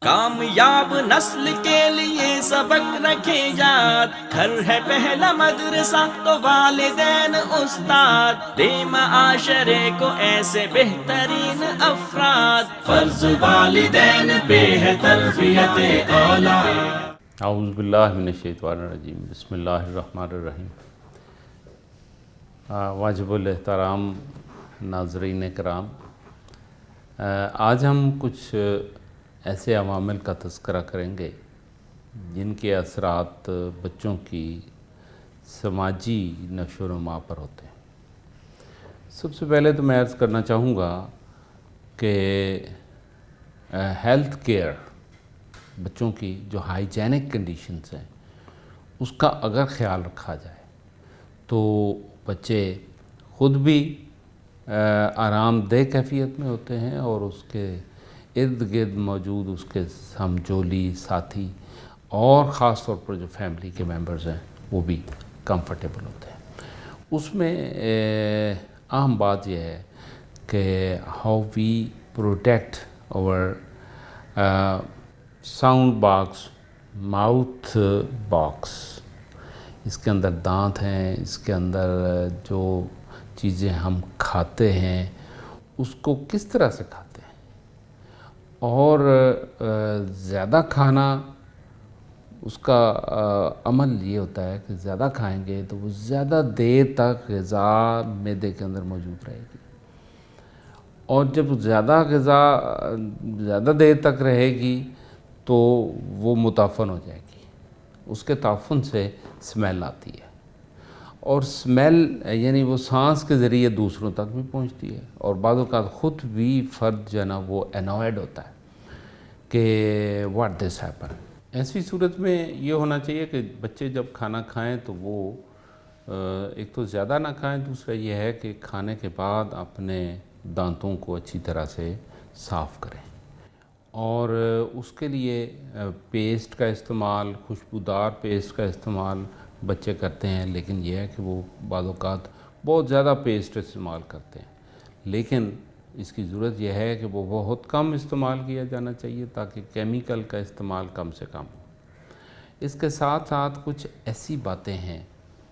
کامیاب نسل کے لیے سبق رکھے یاد، گھر ہے پہلا مدرسہ تو والدین استاد، دے معاشرے کو ایسے بہترین افراد، فرض والدین پہ ہے تربیت اولاد۔ اعوذ باللہ من الشیطان الرجیم، بسم اللہ الرحمن الرحیم۔ واجب الاحترام ناظرین کرام، آج ہم کچھ ایسے عوامل کا تذکرہ کریں گے جن کے اثرات بچوں کی سماجی نشو و نما پر ہوتے ہیں۔ سب سے پہلے تو میں عرض کرنا چاہوں گا کہ ہیلتھ کیئر، بچوں کی جو ہائیجینک کنڈیشنز ہیں اس کا اگر خیال رکھا جائے تو بچے خود بھی آرام دہ کیفیت میں ہوتے ہیں اور اس کے ارد گرد موجود اس کے ہمجولی ساتھی اور خاص طور پر جو فیملی کے ممبرز ہیں وہ بھی کمفرٹیبل ہوتے ہیں۔ اس میں اہم بات یہ ہے کہ ہاؤ وی پروٹیکٹ اور ساؤنڈ باکس، ماؤتھ باکس، اس کے اندر دانت ہیں، اس کے اندر جو چیزیں ہم کھاتے ہیں اس کو کس طرح سے کھاتے ہیں، اور زیادہ کھانا، اس کا عمل یہ ہوتا ہے کہ زیادہ کھائیں گے تو وہ زیادہ دیر تک غذا معدے کے اندر موجود رہے گی، اور جب زیادہ غذا زیادہ دیر تک رہے گی تو وہ متعفن ہو جائے گی، اس کے تعفن سے سمیل آتی ہے، اور سمیل یعنی وہ سانس کے ذریعے دوسروں تک بھی پہنچتی ہے، اور بعض اوقات خود بھی فرد جو ہے نا وہ انوائڈ ہوتا ہے کہ واٹ دس ہیپن۔ ایسی صورت میں یہ ہونا چاہیے کہ بچے جب کھانا کھائیں تو وہ ایک تو زیادہ نہ کھائیں، دوسرا یہ ہے کہ کھانے کے بعد اپنے دانتوں کو اچھی طرح سے صاف کریں، اور اس کے لیے پیسٹ کا استعمال، خوشبودار پیسٹ کا استعمال بچے کرتے ہیں، لیکن یہ ہے کہ وہ بعض اوقات بہت زیادہ پیسٹ استعمال کرتے ہیں، لیکن اس کی ضرورت یہ ہے کہ وہ بہت کم استعمال کیا جانا چاہیے تاکہ کیمیکل کا استعمال کم سے کم ہو۔ اس کے ساتھ ساتھ کچھ ایسی باتیں ہیں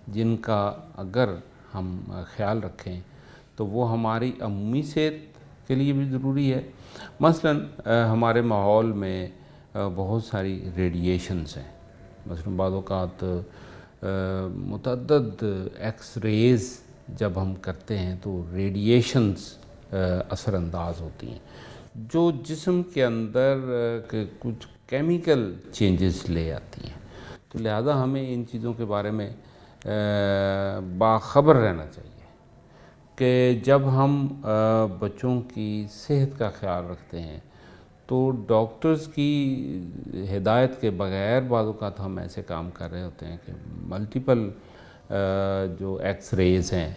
جن کا اگر ہم خیال رکھیں تو وہ ہماری عمومی صحت کے لیے بھی ضروری ہے۔ مثلاً ہمارے ماحول میں بہت ساری ریڈیشنز ہیں، مثلاً بعض اوقات متعدد ایکس ریز جب ہم کرتے ہیں تو ریڈیشنز اثر انداز ہوتی ہیں جو جسم کے اندر کچھ کیمیکل چینجز لے آتی ہیں، تو لہذا ہمیں ان چیزوں کے بارے میں باخبر رہنا چاہیے کہ جب ہم بچوں کی صحت کا خیال رکھتے ہیں تو ڈاکٹرز کی ہدایت کے بغیر بعض اوقات ہم ایسے کام کر رہے ہوتے ہیں کہ ملٹیپل جو ایکس ریز ہیں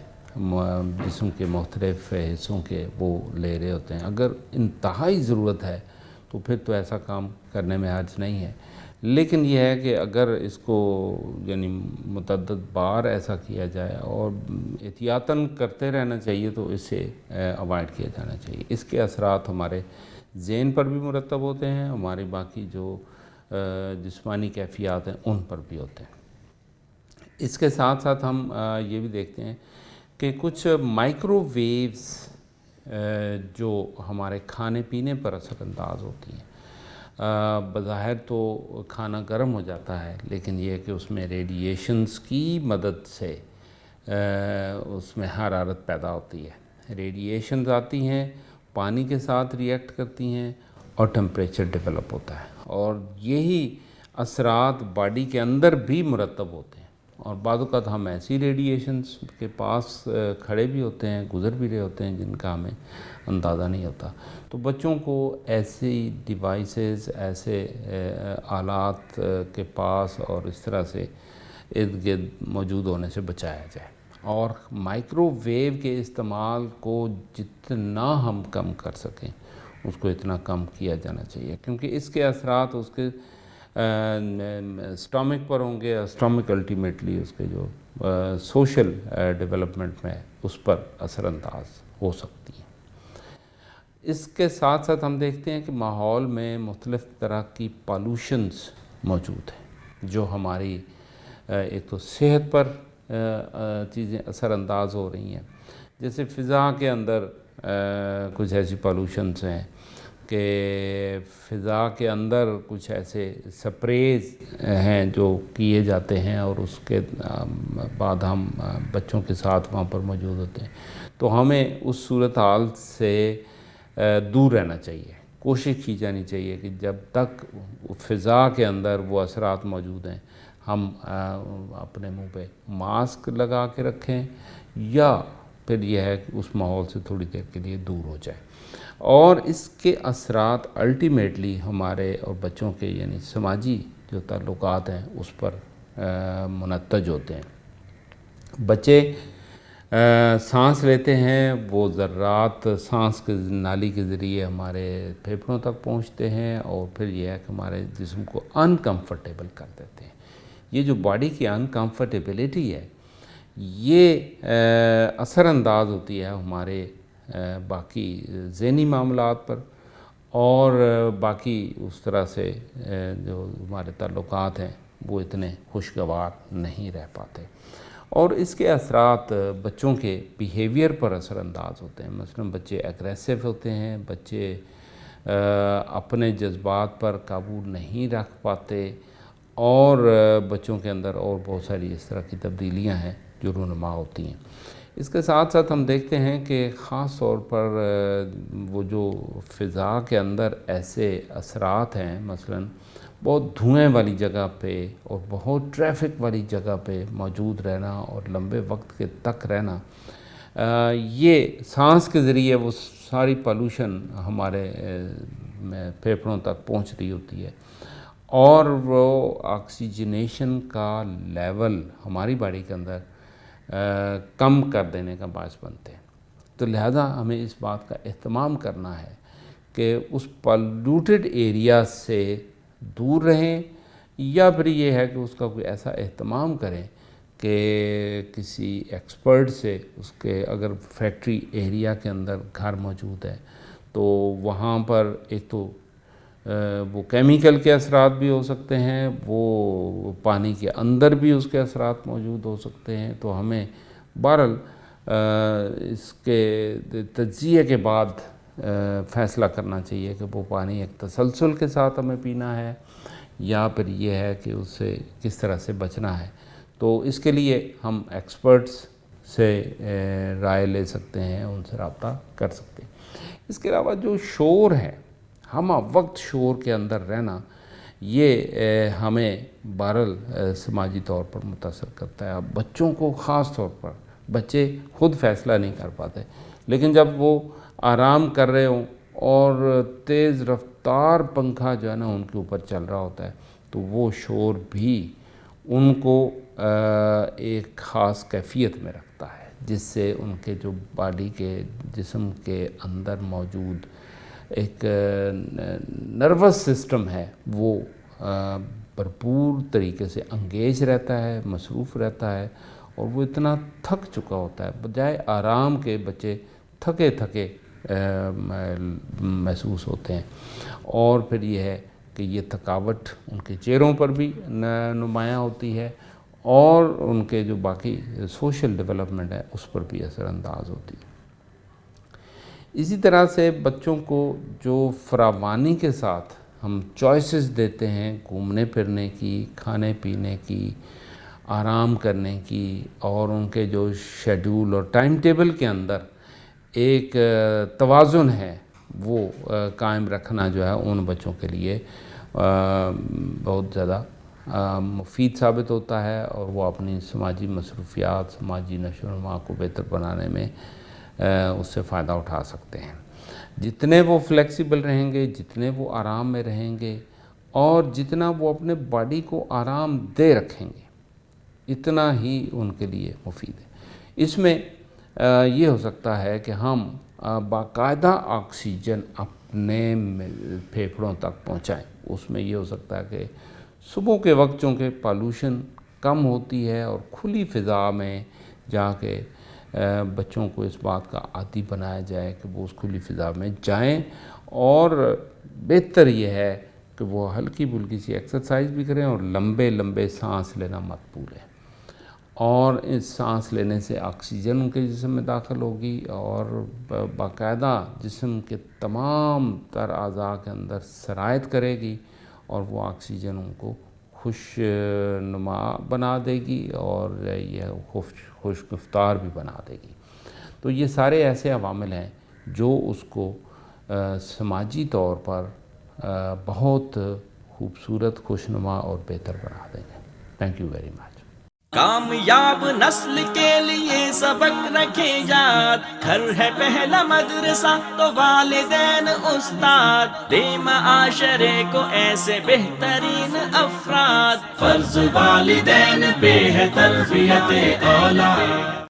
جسم کے مختلف حصوں کے وہ لے رہے ہوتے ہیں۔ اگر انتہائی ضرورت ہے تو پھر تو ایسا کام کرنے میں حرج نہیں ہے، لیکن یہ ہے کہ اگر اس کو یعنی متعدد بار ایسا کیا جائے اور احتیاطاً کرتے رہنا چاہیے تو اس سے اوائڈ کیا جانا چاہیے۔ اس کے اثرات ہمارے ذہن پر بھی مرتب ہوتے ہیں، ہماری باقی جو جسمانی کیفیات ہیں ان پر بھی ہوتے ہیں۔ اس کے ساتھ ساتھ ہم یہ بھی دیکھتے ہیں کہ کچھ مائکرو ویوز جو ہمارے کھانے پینے پر اثر انداز ہوتی ہیں، بظاہر تو کھانا گرم ہو جاتا ہے لیکن یہ کہ اس میں ریڈیشنز کی مدد سے اس میں حرارت پیدا ہوتی ہے، ریڈیشنز آتی ہیں، پانی کے ساتھ ریئیکٹ کرتی ہیں اور ٹمپریچر ڈیولپ ہوتا ہے، اور یہی اثرات باڈی کے اندر بھی مرتب ہوتے ہیں، اور بعض اوقات ہم ایسی ریڈیشنز کے پاس کھڑے بھی ہوتے ہیں، گزر بھی رہے ہوتے ہیں جن کا ہمیں اندازہ نہیں ہوتا۔ تو بچوں کو ایسی ڈیوائسز، ایسے آلات کے پاس اور اس طرح سے ارد گرد موجود ہونے سے بچایا جائے، اور مائکرو ویو کے استعمال کو جتنا ہم کم کر سکیں اس کو اتنا کم کیا جانا چاہیے، کیونکہ اس کے اثرات اس کے سٹامک پر ہوں گے، سٹامک الٹیمیٹلی اس کے جو سوشل ڈیولپمنٹ میں اس پر اثر انداز ہو سکتی ہیں۔ اس کے ساتھ ساتھ ہم دیکھتے ہیں کہ ماحول میں مختلف طرح کی پالوشنز موجود ہیں جو ہماری ایک تو صحت پر چیزیں اثر انداز ہو رہی ہیں. جیسے فضا کے اندر کچھ ایسی پالوشنز ہیں کہ فضا کے اندر کچھ ایسے سپریز ہیں جو کیے جاتے ہیں اور اس کے بعد ہم بچوں کے ساتھ وہاں پر موجود ہوتے ہیں. تو ہمیں اس صورتحال سے دور رہنا چاہیے. کوشش کی جانی چاہیے کہ جب تک فضا کے اندر وہ اثرات موجود ہیں ہم اپنے منہ پہ ماسک لگا کے رکھیں یا پھر یہ ہے کہ اس ماحول سے تھوڑی دیر کے لیے دور ہو جائے. اور اس کے اثرات الٹیمیٹلی ہمارے اور بچوں کے یعنی سماجی جو تعلقات ہیں اس پر منتج ہوتے ہیں. بچے سانس لیتے ہیں، وہ ذرات سانس کے نالی کے ذریعے ہمارے پھیپھڑوں تک پہنچتے ہیں اور پھر یہ ہے کہ ہمارے جسم کو انکمفرٹیبل کر دیتے ہیں. یہ جو باڈی کی انکمفرٹیبلٹی ہے یہ اثر انداز ہوتی ہے ہمارے باقی ذہنی معاملات پر اور باقی اس طرح سے جو ہمارے تعلقات ہیں وہ اتنے خوشگوار نہیں رہ پاتے. اور اس کے اثرات بچوں کے بیہیویئر پر اثر انداز ہوتے ہیں. مثلاً بچے ایگریسو ہوتے ہیں، بچے اپنے جذبات پر قابو نہیں رکھ پاتے اور بچوں کے اندر اور بہت ساری اس طرح کی تبدیلیاں ہیں جو رونما ہوتی ہیں. اس کے ساتھ ساتھ ہم دیکھتے ہیں کہ خاص طور پر وہ جو فضا کے اندر ایسے اثرات ہیں، مثلاً بہت دھوئیں والی جگہ پہ اور بہت ٹریفک والی جگہ پہ موجود رہنا اور لمبے وقت کے تک رہنا، یہ سانس کے ذریعے وہ ساری پالوشن ہمارے پھیپھڑوں تک پہنچ رہی ہوتی ہے اور وہ آکسیجنیشن کا لیول ہماری باڈی کے اندر کم کر دینے کا باعث بنتے ہیں. تو لہذا ہمیں اس بات کا اہتمام کرنا ہے کہ اس پالوٹیڈ ایریا سے دور رہیں یا پھر یہ ہے کہ اس کا کوئی ایسا اہتمام کریں کہ کسی ایکسپرٹ سے اس کے اگر فیکٹری ایریا کے اندر گھر موجود ہے تو وہاں پر ایک تو وہ کیمیکل کے اثرات بھی ہو سکتے ہیں، وہ پانی کے اندر بھی اس کے اثرات موجود ہو سکتے ہیں. تو ہمیں بہرحال اس کے تجزیے کے بعد فیصلہ کرنا چاہیے کہ وہ پانی ایک تسلسل کے ساتھ ہمیں پینا ہے یا پھر یہ ہے کہ اس سے کس طرح سے بچنا ہے. تو اس کے لیے ہم ایکسپرٹس سے رائے لے سکتے ہیں، ان سے رابطہ کر سکتے ہیں. اس کے علاوہ جو شور ہے، ہم وقت شور کے اندر رہنا، یہ ہمیں بہرحال سماجی طور پر متاثر کرتا ہے. اب بچوں کو خاص طور پر، بچے خود فیصلہ نہیں کر پاتے لیکن جب وہ آرام کر رہے ہوں اور تیز رفتار پنکھا جو ہے نا ان کے اوپر چل رہا ہوتا ہے تو وہ شور بھی ان کو ایک خاص کیفیت میں رکھتا ہے جس سے ان کے جو باڈی کے جسم کے اندر موجود ایک نروس سسٹم ہے وہ بھرپور طریقے سے انگیج رہتا ہے، مصروف رہتا ہے اور وہ اتنا تھک چکا ہوتا ہے. بجائے آرام کے بچے تھکے تھکے محسوس ہوتے ہیں اور پھر یہ ہے کہ یہ تھکاوٹ ان کے چہروں پر بھی نمایاں ہوتی ہے اور ان کے جو باقی سوشل ڈیولپمنٹ ہے اس پر بھی اثر انداز ہوتی ہے. اسی طرح سے بچوں کو جو فراوانی کے ساتھ ہم چوائسز دیتے ہیں گھومنے پھرنے کی، کھانے پینے کی، آرام کرنے کی اور ان کے جو شیڈول اور ٹائم ٹیبل کے اندر ایک توازن ہے وہ قائم رکھنا جو ہے ان بچوں کے لیے بہت زیادہ مفید ثابت ہوتا ہے اور وہ اپنی سماجی مصروفیات، سماجی نشو و نما کو بہتر بنانے میں اس سے فائدہ اٹھا سکتے ہیں. جتنے وہ فلیکسیبل رہیں گے، جتنے وہ آرام میں رہیں گے اور جتنا وہ اپنے باڈی کو آرام دے رکھیں گے اتنا ہی ان کے لیے مفید ہے. اس میں یہ ہو سکتا ہے کہ ہم باقاعدہ آکسیجن اپنے پھیپھڑوں تک پہنچائیں. اس میں یہ ہو سکتا ہے کہ صبح کے وقت چونکہ پالوشن کم ہوتی ہے اور کھلی فضا میں جا کے بچوں کو اس بات کا عادی بنایا جائے کہ وہ اس کھلی فضا میں جائیں، اور بہتر یہ ہے کہ وہ ہلکی پھلکی سی ایکسرسائز بھی کریں اور لمبے لمبے سانس لینا مت بھولیں، اور اس سانس لینے سے آکسیجن ان کے جسم میں داخل ہوگی اور باقاعدہ جسم کے تمام تر اعضاء کے اندر سرایت کرے گی، اور وہ آکسیجن ان کو خوش نما بنا دے گی اور یہ خوش گفتار بھی بنا دے گی۔ تو یہ سارے ایسے عوامل ہیں جو اس کو سماجی طور پر بہت خوبصورت، خوشنما اور بہتر بنا دیں گے۔ Thank you very much. کامیاب نسل کے لیے سبق رکھے یاد، گھر ہے پہلا مدرسہ تو والدین استاد، دے معاشرے کو ایسے بہترین افراد، فرض والدین پہ ہے تربیت اولاد۔